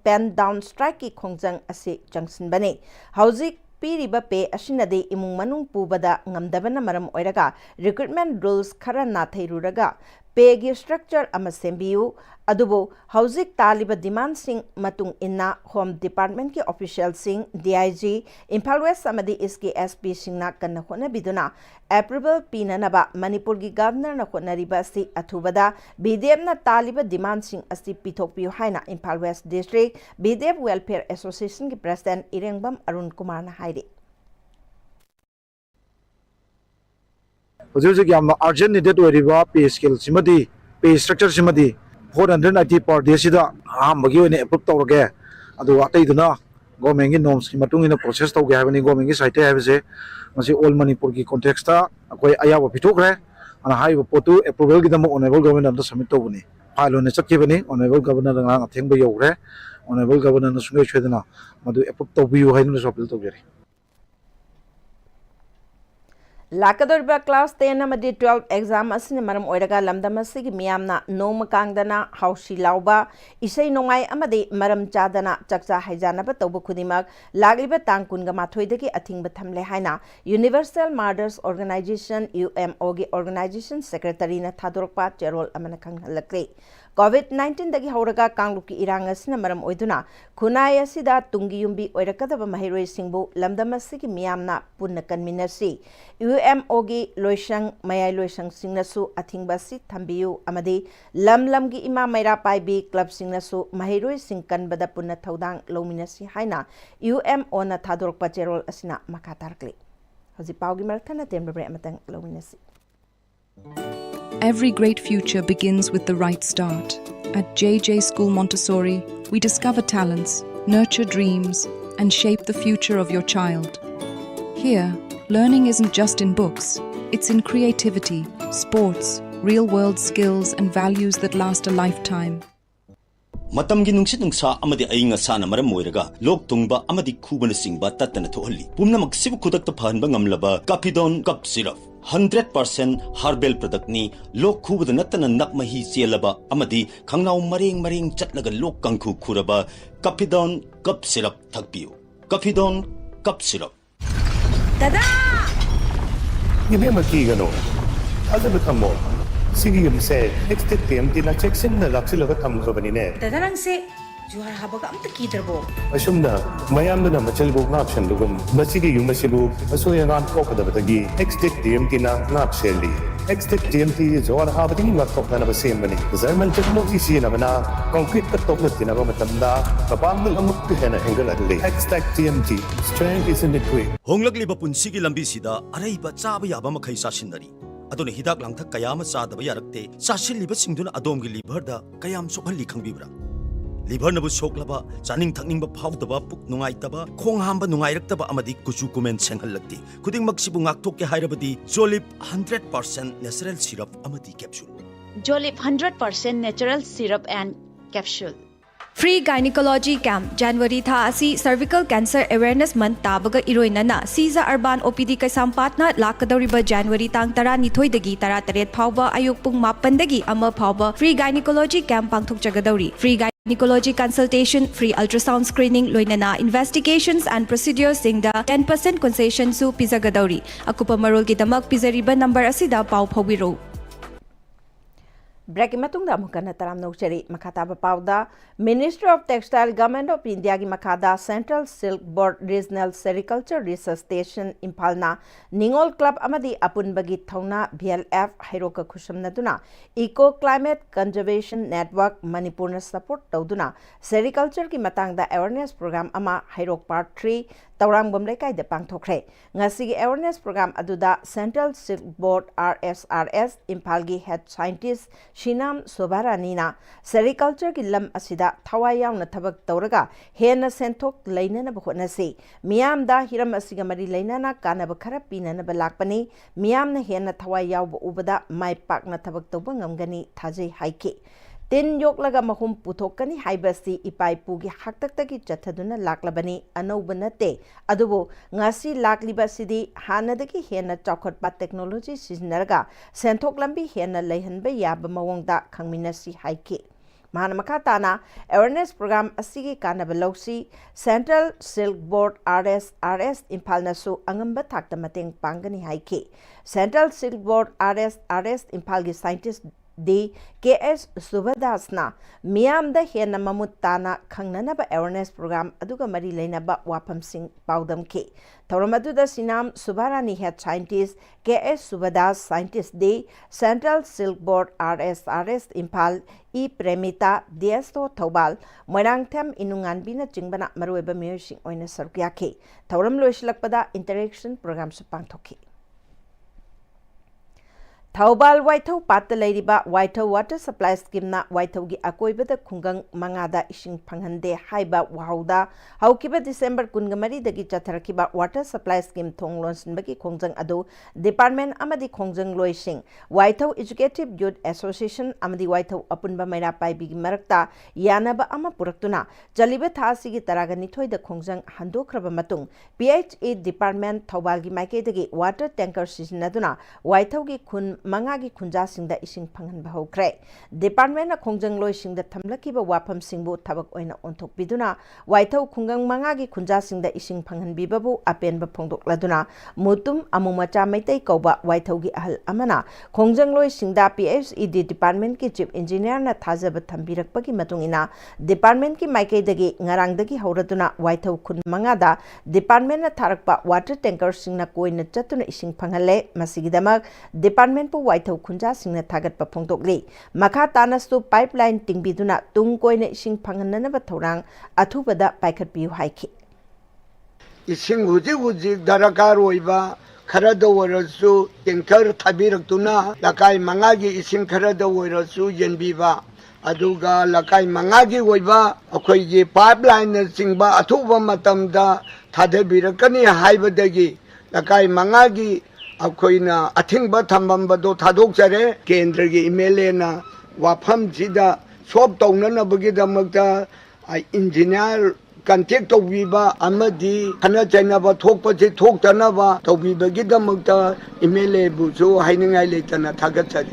pen down strike ki khongjang ase jangsin bane hauzik piriba pe asinade imung manung pubada ngamdabana maram oiraga recruitment rules khara na thairuraga pe gi structure ama sembiu adubo hauzik taliba demand sing matung inna home department ki official sing DIG Imphal West amadi iski SP singna kanna khona biduna approval pinanaba Manipur gi governor na khona riba si athubada BDF na taliba demand sing asi pithok piu haina Imphal West District BDF Welfare Association ki president Irengbam Arun Kumar na hairi Hojik yam urgent needed weriba pay scale simadi pay structure simadi 490 per day sida bagi ne approve tawrage adu atai duna government gi norms ki matung ina process tawge habani government gi site habse masi all Manipur ki context ta akoi ayawa pitokre ana haiba potu approval gi damo honorable governor da submit tawbuni file ne chakki bani honorable governor nga athengba yogre honorable governor na sungai chedana madu approve tawbiyu hainu so appeal tawgeri Lakadorba class 10 amadi 12 exam asine maram oiraga lamdam asigi miyamna noma kangdana haushi lauba isai nongai amadi maram chadana chakcha haijanaba tawba khudimak lagliba tang kunga mathoidagi athingba thamle haina Universal Mothers Organization UMO gi organization secretary na thadorpa cherol amana khanghalakre COVID-19 dagi hauraga kangluki irang asina maram oiduna khunai asida tungi yumbi oirakadaba mahiroi singbu lamdam asigi miyamna punna kanminasi UMO gi loisang mayai loisang singnasu athingba si thambiu amadi lam gi ima maira paibi club singnasu mahiroi singkanbada punna thaudang lominasi haina UMO na thadorpa cherol asina makatarkli hoji paugi marthana tembre amatang lominasi Every great future begins with the right start. At JJ School Montessori, we discover talents, nurture dreams, and shape the future of your child. Here, learning isn't just in books, it's in creativity, sports, real-world skills, and values that last a lifetime. Matamgi nungsit nungsa amadi ayinga sana maram moiraga lok tungba amadi kubana singba tatana thohalli pumna maksibu kudakta phanba ngamlaba Capidon cup syrup 100% herbal product ni lok khubada natana nakmahi chelaba amadi khangnau mareng chatlaga lok kangkhu khuraba Capidon cup syrup thakpiu Capidon cup syrup Dada Yeme makigano Azabat amo Sige yung se, next time din na check sin na laksi lagat ang kabani ne. Dadarang se, juhar habaga am takitarbo. Asum na, mayam na machalbo ngapshan lugum. Masige yung masibu, aso yung ang koka dabatagi. Next time din na ngapseli. Next time din juhar habating ngakok na nabasim bani. Zaman technology siya na na concrete katok na tinaba matanda. Kapag ang muktihan na hinggal adli. Next TMT, strength is in the quick. Honglagli ba pun sige lambi sida aray ba tsaba yaba makai sasinari. Adone hidak langthak kayama sadaba yarakte sasil liba singduna adomgi liver da kayam sokhalli khangbibra liver nabu soklaba chaning thakning ba phawdaba puk nungai taba khong hamba nungai raktaba amadi kuchu kumen senghallakti kuding magsibu ngakthok ke hairabadi Jolip 100% natural syrup amadi capsule Jolip 100% natural syrup and capsule Free Gynecology Camp January tha asi Cervical Cancer Awareness Month tabaga iroinana Siza Urban OPD Kaisampatna lakadoriba January tang 12 dagi 13 phawba ayuk pung 8 dagi ama phawba Free Gynecology Camp pangthokjagadauri Free Gynecology consultation, free ultrasound screening, loinana investigations and procedures singda 10% concession su pizagadauri akupa marol gidamak pizariba number asida pau phawiro Break matungda mukana taram nokchari makata pauda Ministry of Textile Government of India gi makada Central Silk Board Regional Sericulture Research Station Imphalna Ningol Club amadi apunbagi thauna BLF Hairoka khushamnaduna Eco Climate Conservation Network Manipurna support tawduna sericulture ki matangda awareness program ama Hairok Part 3 Taurang Bomlekai de pangthokre ngasi awareness program aduda Central Silk Board RSRS Imphalgi head scientist Shinam Sobaranina Sericulture ki lam asida thawai yauna thabak tawraga hena senthok lainana ba hotnasi miyam da hiram asiga mari lainana kana ba khara pinana ba lakpani miyam na hena thawai yaw ba ubada mai pak na thabak tawba ngamgani thajai haike tin yoklaga mahum puthokani haibasi ipai pugi haktaktagi chathaduna laklabani anauba nate adubo ngasi lakliba sidi hanadagi hena chawkhatpa technology siznarga senthok lambi hena leihanba yaba mawongda khangminasi haike Mahamakatana awareness program asigi kanaba lausi Central Silk Board RS Impal nasu angamba thakta mateng pangani haike Central Silk Board RS Impal gi scientist di KS Subhadasna Miam da hena mamutana khangnanaba awareness program aduga mari leinaba wapam sing paudam ke Tauramadu da Sinam Subarani head scientist KS Subhadas scientist di Central Silk Board RS Impal I Premita Diesto Tobal Moirang Them Inungan Bina Jingbana Marueba Musing oina sarkyake Tauram loislakpada interaction program supangthoki Taubal Waithau Pata Ladiba Waithau Water Supply Scheme na Waithau gi akoibada khungang mangada ising panghande haiba wahauda haukiba December kungamari dagi chatharakiba Water Supply Scheme thong lonsinbagi khongjang adu Department amadi khongjang loising Waithau Educative Youth Association amadi Waithau apunba maira paibi gi marakta yanaba ama puraktuna jaliba thasi gi taraga nithoi da khongjang handokraba matung PHE Department Taubal gi maike dagi water tanker sizinaduna Waithau gi khun Mangagi Kunja Singda Ising Pangan Bahokre. Department na Kongjang Loy Singda Tamlakiba Wapam Singbu Tabak Oina Ontok Biduna, Waitau Kungang Mangagi Kunja Singda Ising Pangan Bibabu, Apen Bapongdok Laduna, Mutum Amumacha Maitei Koba, Waitaugi Ahal Amana, Kongjang Loy Singda PhD Department ki Chief Engineer na Tazaba Tambirak Pagi Matungina, Department ki Maike Dagi, Ngarangdagi Hauratuna, Waitau Kun Mangada, Department na Tarakpa Water Tanker Singna Koina Chatuna Ising Pangale, Masigidamak, Department Waithau Kunja Singna Tagat Papongdokli, Maka Tanastu Pipeline Tingbiduna, Tungkoina Ising Pangananaba Torang, Atubada Paikat Biu Haiki. Ising Huji Darakar Oiva, Karada Warasu, Tinkar Tabiraktuna, Lakai Mangagi Ising Karada Warasu, Yenbiva, Aduga, Lakai Mangagi Oiva, Akoiji Pipeline Singba, Atuba Matamda, Tadabirakani Haibadagi, Lakai Mangagi. Akoina athingba thambambado thadokjare kendra gi MLA na wafam sida sob taunanabagi damakta engineer contact tawbiba amadi khana chainaba thokpa je thoktanaba tawbibagi damakta MLA bu so hainingai leitana thagachari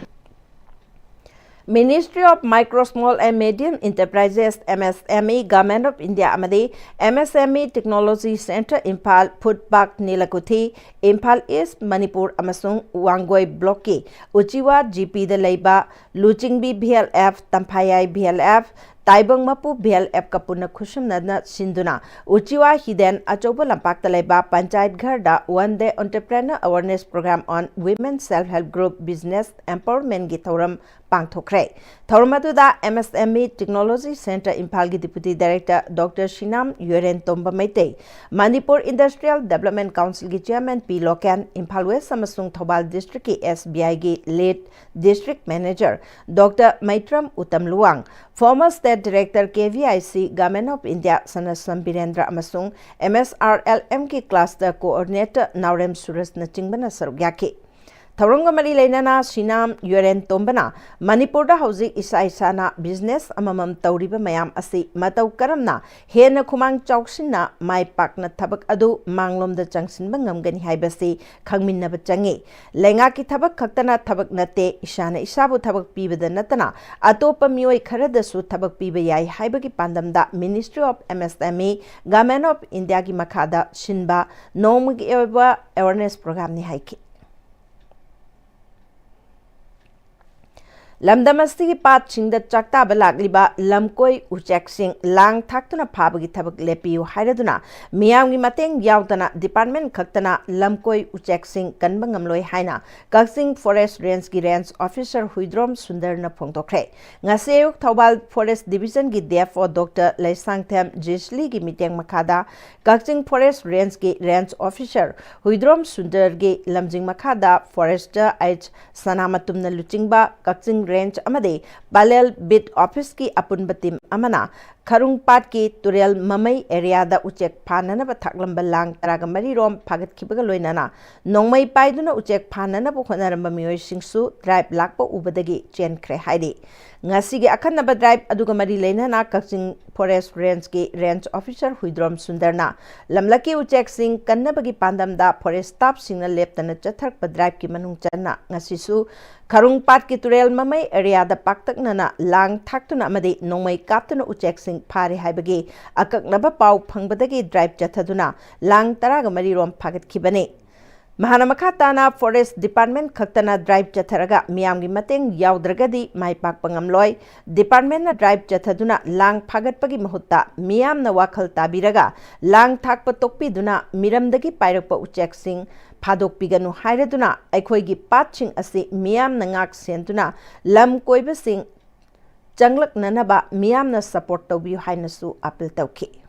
Ministry of Micro, Small and Medium Enterprises MSME Government of India Amadi MSME Technology Center Impal Putbak Nilakuthi Impal East Manipur Amasung Wangoi Blocky Uchiwa GP the Leiba Luchingbi BLF Tampayai BLF Taibang Mapu BLF Kapuna Kushum Nana Sinduna Uchiwa Hiden Achoba Lampak Leba Panchayat Garda One Day Entrepreneur Awareness Program on Women Self-Help Group Business Empowerment Gitauram Pangthokre. Thormaduda MSME Technology Center Impalgi Deputy Director Dr. Shinam Yuren Tomba Maite, Manipur Industrial Development Council gi Chairman P. Lokan, Impal West Samasung Thobal District ki SBI gi Late District Manager Dr. Maitram Uttam Luang, former State Director KVIC Government of India Sanasam Birendra Amasung MSRLM ki Cluster Coordinator Naurem Suras Nachingbana Sarugyaki. Thaurungamari Lainana Shinam Yuren Tombana Manipurda Hausi Isa Isana Business Amamam Tauriba Mayam Asi Matau Karamna Hena Kumang Chauksina Mai Pakna Tabak Adu Manglom the Junction Bangamgani Haibasi Kangmin Nabachangi Lengaki Tabak Kaktana Tabak Nate Ishana Isabu Tabak Piba the Natana Atopa Mui Karadasu Tabak Piba Yai Haibaki Pandamda Ministry of MSME Government of India Ki Makada Shinba Nom Awareness Program Ni Haiki Lamdamasti Pat Chingda Chakta Balakliba Lamkoi Uchek Sing Lang Taktuna Pabagi Tabak Lepiu Hairaduna Miami Mateng Yautana Department Kaktana Lamkoi Uchek Sing Kanbangamloi Haina Kaksing Forest Range Gi Range Officer Huidrom Sundarna Pongtokre Ngaseuk Taubal Forest Division Gi Therefore Dr. Laisang Them Jisli Gi Miteng Makada Kaksing Forest Range Gi Range Officer Huidrom Sundar Gi Lamjing Makada Forester H Sanamatumna Luchingba Kaksing range अमदे Balel beat office की अपुनब team अमना खरुंगपाट की तुरेल ममई area दा उचेक फाननब थाकलंब लांग तराग मरी रोम फागतखिबग लोइनाना नोंमई पाइदुना उचेक फाननब होनरंब मियोइसिंगसु drive Lakpa उबदगी चेनख्रे हाइदे ngasiगी akhanaba drive aduga mari leinana Kaching forest range ki range officer Huidrom Sundarna lamlaki uchek sing kannabagi pandamda forest staff singna leptana chatharpa drive ki manung channa ngasisu Kharungpat ki turel mamai area da paktaknana lang thaktuna amadi nongmai kaptuna uchek sing phare haibagi akaknaba pau phangbadagi drive chathaduna lang taraga mari rom phagat khibane Mahanamakhatana Forest Department Khaktana Drive Chatharaga Miamgi Mateng Yaudregadi Mai Pak Pangamloi Department na Drive Chathaduna Lang Phagatpagi Mahutta Miam na Wakhal Tabiraga Lang Thakpa Tokpiduna Miramdagi Pairakpa Uchek Sing Phadokpiganu Hairaduna Aikhoigi Patching Asi Miam na Ngak Sentuna Lam Koiba Sing Changlak Nanaba Miam na Support Tawbiu Hainasu Appeal Tawki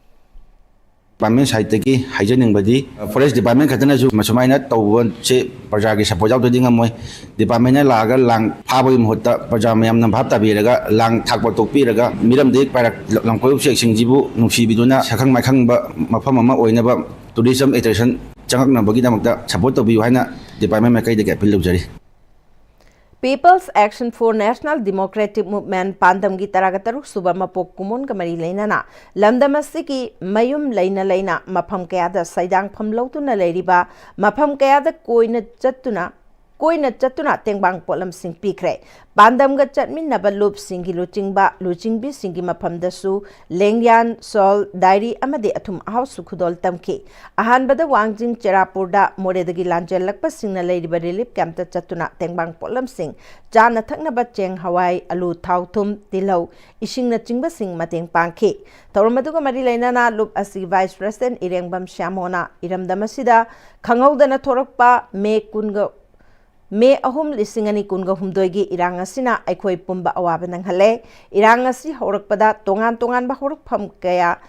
Department side की हाइजेनिंग बदी forest department खतना जो मसुमाइना तौवन से प्रजा की support जाउ दिंग मोय department लागा लांग फाबोय महत्ता प्रजा मयam न भाब ताबीरगा लांग थाकबो तोकपीरगा मिरम दे पारक लंकोय सेक्सिंग जिबु नुसीबिदुना सखंग माखंग मफम अमा ओइनबा टूरिज्म एट्रैक्शन चंगकनबगी दमकता सपोर्ट तौबियु हाइना डिपार्टमेंट मकैदे के appeal लौजरी People's Action for National Democratic Movement Pandamgi Taragataruk Suba Mapok Kumun Kamari Lainana Lamdamasiki Mayum Laina Laina Mapam Kayada Saidang Pamlautuna Ladiba Mapam Kayada Koina Chatuna Tengbang Polam Sing Pikre Pandamga Chatmin Nabalup Singi Luchingba Luchingbi Singi Mapam Dasu Lengyan Sol Diary Amade Atum House Sukudol Tamki Ahan Bada Wangjing Cherapurda Moredagi Lanjel Lakpa Singna Ladiba Relief Camp Chatuna Tengbang Polam Sing Jana Thaknaba Cheng Hawaii Alu Tautum Tilau Ishingna Chingba Sing Mateng Pangki Taurumaduga Marilainana Lup Asi Vice President Irengbam Shamona Iram Damasida Kangaudana Torakpa Me Kunga May ahum lisingani kunga humdoigi irang asina aikoi pumba awaban ng hale irang asi horakpada tongan ba horakpam kaya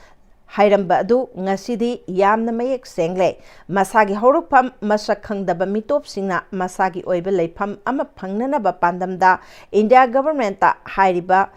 hairamba adu ngasidi yamna mayek sengle masagi horakpam masak khangdaba mitop singna masagi oiba leifam ama phangnana ba pandamda India government ta hairiba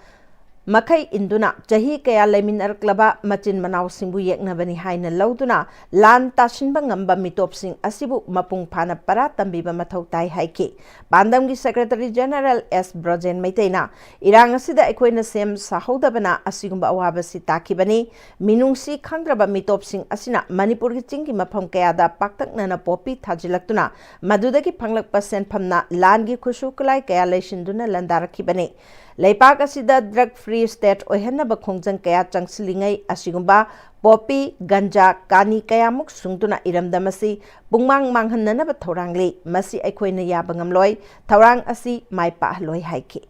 Makai Induna Jahi Kaya Lemin Arklaba Machin Manau Simbu Yeknabani Haina Lauduna Lan Tashinbangamba Mitop Sing Asibu Mapung Pana Para Tambiba Matautai Haiki Bandamgi Secretary General S. Brojen Maitena Irang Asida Equina Sem Sahodabana Asigumba Awaba Sitakibani Minungsi Kangraba Mitop Sing Asina Manipuri Chingi Mapam Kayada Paktak Nana Popi Tajilaktuna Madudaki Panglak Pasen Pamna Langi Kushukulai Kaya Leshinduna Landarakibani Leipak asida drug free state ohenaba khongjang kaya changsilingai asigumba poppy ganja kani kaya muk sungtuna iramdamasi pungmang manghanna ba thorangli masi aikhoina yabangamloi thorang asi maipa loi haiki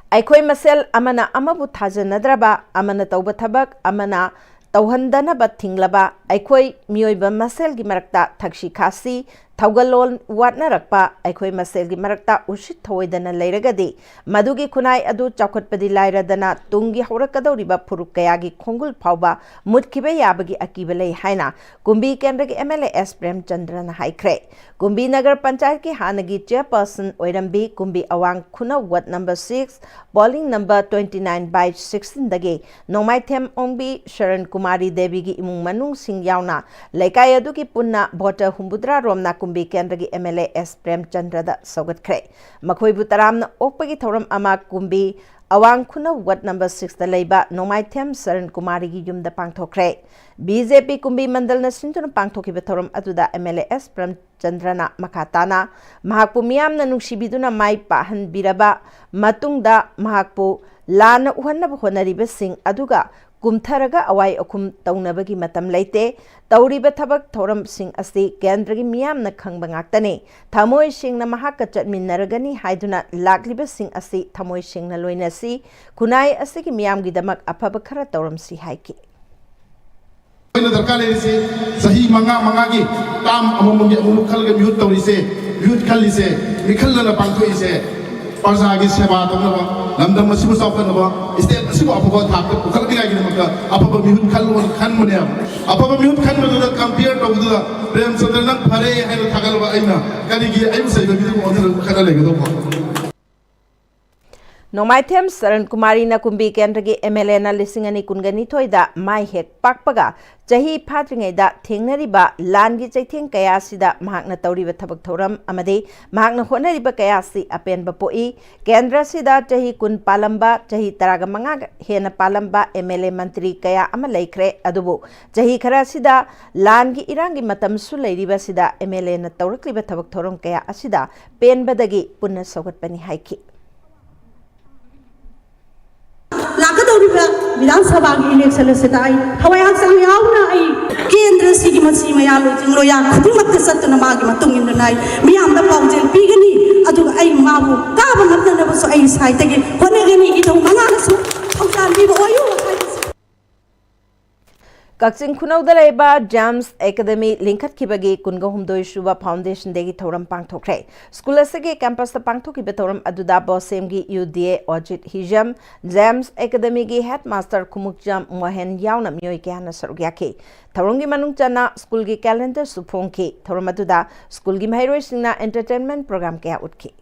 aikhoi masel amana amabu thajanadraba amana tauba thabak amana tauhandana ba thinglaba aikhoi mioiba masel gi marakta thakshi khasi Taugalon Watna Rakpa, Aikoi Maselgi Marakta, Ushit Toydana Lairagadi, Madugi Kunai Adu Chakot Padi Laira Dana, Tungi Horakado Riba Purukayagi, Kongul Pauba, Mutkibe Yabagi Akibale Haina, Gumbi Kendriki MLAS Prem Chandran Haikre, Gumbi Nagar Panchayaki Hanagi Chairperson Oirambi, Gumbi Awang Kuna Wat number 6, Bowling number 29 by 16 Dagi, Nomai Them Ombi, Sharon Kumari Devigi Imung Manung Sing Yauna, Laikai Aduki Punna, Bota Humbudra Romna Kumbi Kendragi MLAS Prem Chandrada Sogat Kre. Makoi Butaram Opagi Thoram Ama Kumbi Awang Kuna Wat number 6 the Leba Nomai Them Saran Kumari Yum the Pangtokre. BJP Kumbi Mandal na Sintun Pangtoki Batoram Atuda MLAS Prem Chandrana Makatana Mahakpu Miam na Nushibiduna Mai Pahan Biraba Matungda Mahakpu Lana Uhanab Honariba Sing Aduga Kumtharaga awai akum taunabagi matam laite tauriba thabak thoram sing asti kendragi miyam na khangba ngaktane thamoi sing na mahaka chatminaragani haiduna lakliba sing asti thamoi sing na loinasi kunai asti ki miyam gi damak afaba khara tauram si haiki ina darkar le se sahi manga gi tam amumukal ga mute tawri se mute khali se mikhal na pangthoi se प्रजागी सेवा तौनबा लमदम मसिबु साफनबा state मसिबु अफबा थाक पुखलनिगागिदमक्ता अफबा मिहुत खनमुने अफबा मिहुत खनबदुदा compare तौबदुदा Premchandra नंग फरे हैनो थागलबा अइना करिगी अइम सैबगिदु other खना लेगदो नोमाइथेम शरण कुमारी नकुंबी केंद्र की MLA ना लिसिंग अनि कुनगनी थोइदा माइ हेक पाकपगा चही फात्रिङैदा थेंगनरिबा लानगी चैथेंग कयासिदा महाकना तौरिबा थबक थौरम अमदे महाकना होनरिबा कयासि अपेनबा पोई केंद्र सिदा चही कुन पालंबा चही तरागा मंगा हेना पालंबा MLA मंत्री कया अमा लैख्रे अदुबो चही खरा सिदा लानगी इरांगी मतम सु लैरिबा सिदा MLA ना तौरक्लिबा थबक थौरम कया असिदा पेनबदगी पुन्ना सौगतपनि हाइखि लाकदौरिबा विधानसभा की इलेक्शन से ताई हवाई संग यावना आई केंद्र सिगी मसी मया लोजिंग लोया खुदिमत सत्तन मागी मतुंग इन नाई मियाम द पाउजेल पीगनी अदु आई माबु काब मतन बसो आई साइतगे होनेगनी इदो मंगासु हौजान बिबो ओयु कक्सिंग खुनौदा लेबा जाम्स एकेडमी लिंखत किबगी कुनगा हुमदोय सुबा फाउंडेशन देगी थौरम पांगथोखरे स्कूल असगे कैंपस त पांगथोकिबे थौरम अदुदा बोसेम गी UDA ऑजिट हिजम जाम्स एकेडमी गी हेडमास्टर खुमुकजम मोहन यावना मियोय केहना सरुग्याके थौरंगी मनुंग चना स्कूल गी कैलेंडर सुफोंखे थौरम अदुदा स्कूल गी महरोय सिंगना एंटरटेनमेंट प्रोग्राम क्या उठके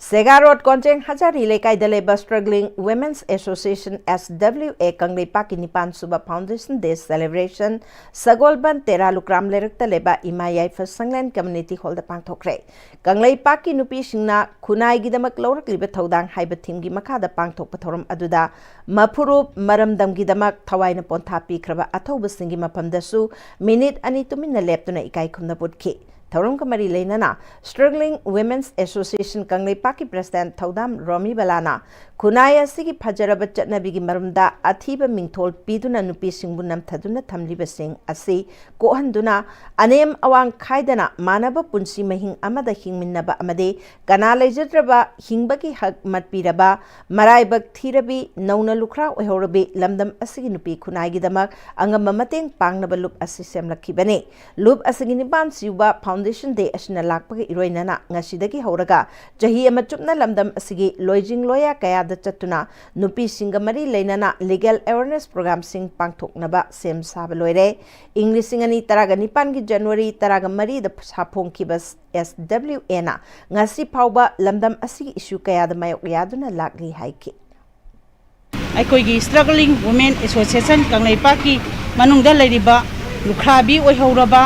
सेगा road कोंचेंग Hazari लेकाई दलेबा struggling women's association SWA Kangle पाकी निपान सुबा फाउंडेशन डे सेलिब्रेशन सगोलबन तेरा लुक्राम लेरक तलेबा इमा याइफा संगलेन कम्युनिटी हॉल द पांगथोखरे कंगले पाकी नुपी सिंगना खुनाई गिदमक लौरकलिबा थौदांग हाइबा थीमगी मखादा पांगथोकपा थौरम अदुदा मफुरुब मरमदम गिदमक थवाइना पोंथा पीख्रबा अथौबा सिंगी मफमदसु मिनिट अनि तुमिना लेपतुना इकाई खुमना पुटखि थौरम कमरी लेना स्ट्रगलिंग वुमेन्स एसोसिएशन कंगले पाकी प्रेसिडेंट थौदाम रोमी बलाना खुनाई असिगी फजरब चटनबिगी मरमदा अथीब मिंथोल पीदुना नुपी सिंगबु नमथदुना थमलिबसिंग असि कोहंदुना अनेम अवांग खाइदना मानव पुंसी महिंग अमदा हिंगमिन्नबा अमदे कना लेजद्रबा हिंगबगी हक मतपीरबा मराइबक थीरबी नौना लुखरा ओहरबी लमदम असिगी नुपी खुनाईगी दमक अंगम मतेंग पांगनबा लुप असि सेमलखिबने लुप असिगी निबाम सिउबा फाउंडेशन डे असिना लाकपगे इरोइनना ngasi हौरगा चही अमा चुपना लमदम असिगी लोइजिंग लोया कयादा चतुना नुपी सिंग मरी लेनना लीगल अवेयरनेस प्रोग्राम सिंग पांगथोकनबा सेम साब लोइरे इंग्लिश सिंगनी तरागा निपान की जनवरी तरागा मरी द साफोंखिबा SWA ना ngasi फाउबा लमदम असिगी इशू कयादा मायोक यादुना लागली हाइकि अखोइगी स्ट्रगलिंग वुमेन एसोसिएशन कंगलेपाकी मनुंगदा लेरिबा लुखराबी ओइहौरबा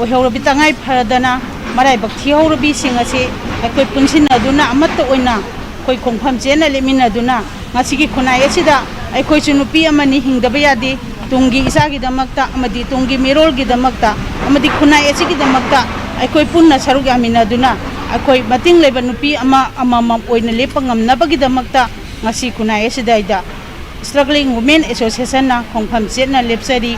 ओइहौरबी तंगाई फरदना मराइबक थिहौरबी सिंगसे अखोइ पुनसिनदुना अमत्त ओइना अखोइ खोंफम चेना लेमिनदुना ngasi खुनाई असिदा अखोइ नुपी अमनि हिंगदबा यादे तुंगी इसागी दमक्ता अमदि तुंगी मेरोलगी दमक्ता अमदि खुनाई असिगी दमक्ता अखोइ पुन्ना सरुग यामिनदुना अखोइ मतिंग लेबा नुपी अमा अममम ओइना लेपा ngamnabagi दमक्ता ngasi खुनाई असिदाइदा स्ट्रगलिंग वुमेन एसोसिएशन ना खोंफम चेना लेपसरी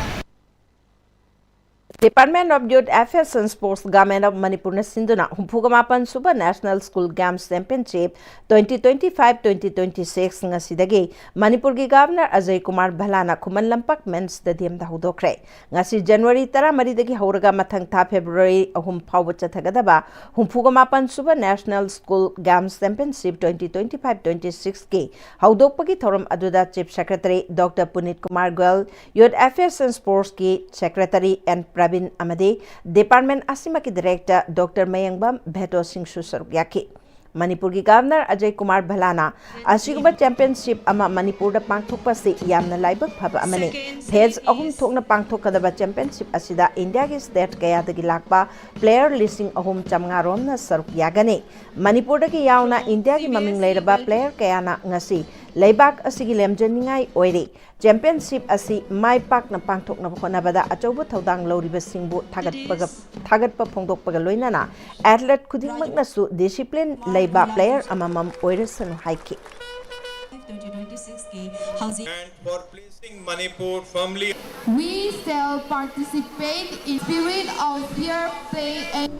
Department of Youth Affairs and Sports Government of Manipur na sinduna humphugamapan suba National School Games Championship 2025-2026 ngasidagi Manipur gi Governor Ajay Kumar Bhalana Khuman Lampak Men's Stadium da hudokre ngasi January 10 dagi hauraga mathang tha February 3 phawba chathagadaba humphugamapan suba National School Games Championship 2025-26 ki haudokpagi thoram aduda Chief Secretary Dr. Punit Kumar Goyal Youth Affairs and Sports ki Secretary and Amade Department Asima ki Director Dr. Mayangbam Bheto Singh Susarugyaki Manipur ki Governor Ajay Kumar Bhalana Asiguba Championship ama Manipur da pangthokpa se yamna laibak phaba amane phase ahum thokna pangthokadaba championship asida India ki state kaya dagi lakpa player listing ahum chamnga rom na saruk yagane Manipur da ki yauna India ki maming leiraba player kaya na ngasi Laibak asigi lemjaningai oire championship asi mai pak na pangthok na khonabada achobu thodang loriba singbu thagatpa phongdokpaga loinana athlete khudingmak na su discipline laiba player amamam oire sanu haiki 2026 and for placing Manipur firmly we shall participate in spirit of fair play and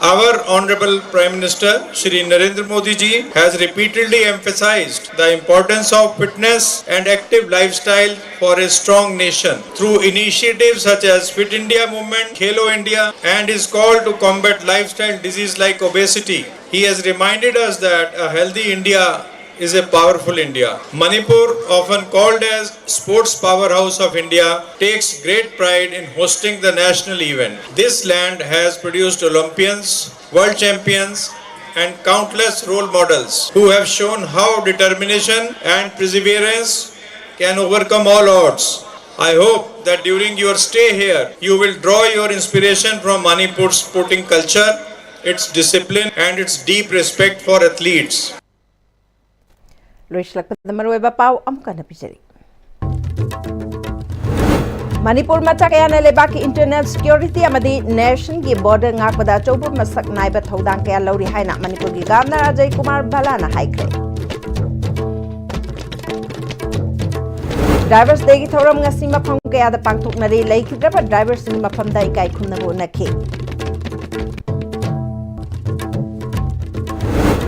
Our Honorable Prime Minister Shri Narendra Modi ji has repeatedly emphasized the importance of fitness and active lifestyle for a strong nation through initiatives such as Fit India Movement, Khelo India and his call to combat lifestyle disease like obesity. He has reminded us that a healthy India is a powerful India. Manipur, often called as sports powerhouse of India, takes great pride in hosting the national event. This land has produced Olympians, world champions and countless role models who have shown how determination and perseverance can overcome all odds. I hope that during your stay here, you will draw your inspiration from Manipur's sporting culture, its discipline and its deep respect for athletes. Loislakpada maruiba pau amka na pisari. Manipur macha kayana lebaki internal security amadi nation gi border ngakpada chobu masak naiba thodang kaya lauri haina Manipur gi Governor Ajay Kumar Bhalana haikre. Drivers degi thoram ngasi mafam kaya da pangthoknari leikidraba drivers ni mafam da ikai khunnabu nakhi.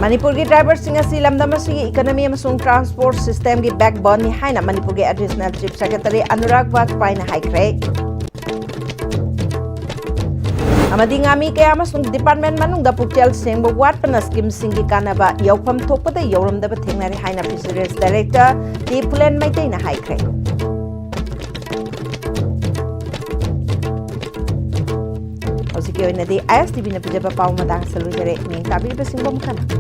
Manipur ki drivers singa si lamdam asigi economy amasung transport system ki backbone ni haina Manipur ki additional chief secretary Anurag Vajpayee na haikre. Amadi ngami kaya amasung department manung da pukchel sengbo watpana scheme singi kanaba yaupam thokpada yauramdaba thengnari haina fisheries director T Pulen Maitai na haikre. Hosiki oinadi ISTV na pijaba pau madang salujare ning tabir basingbo mukana.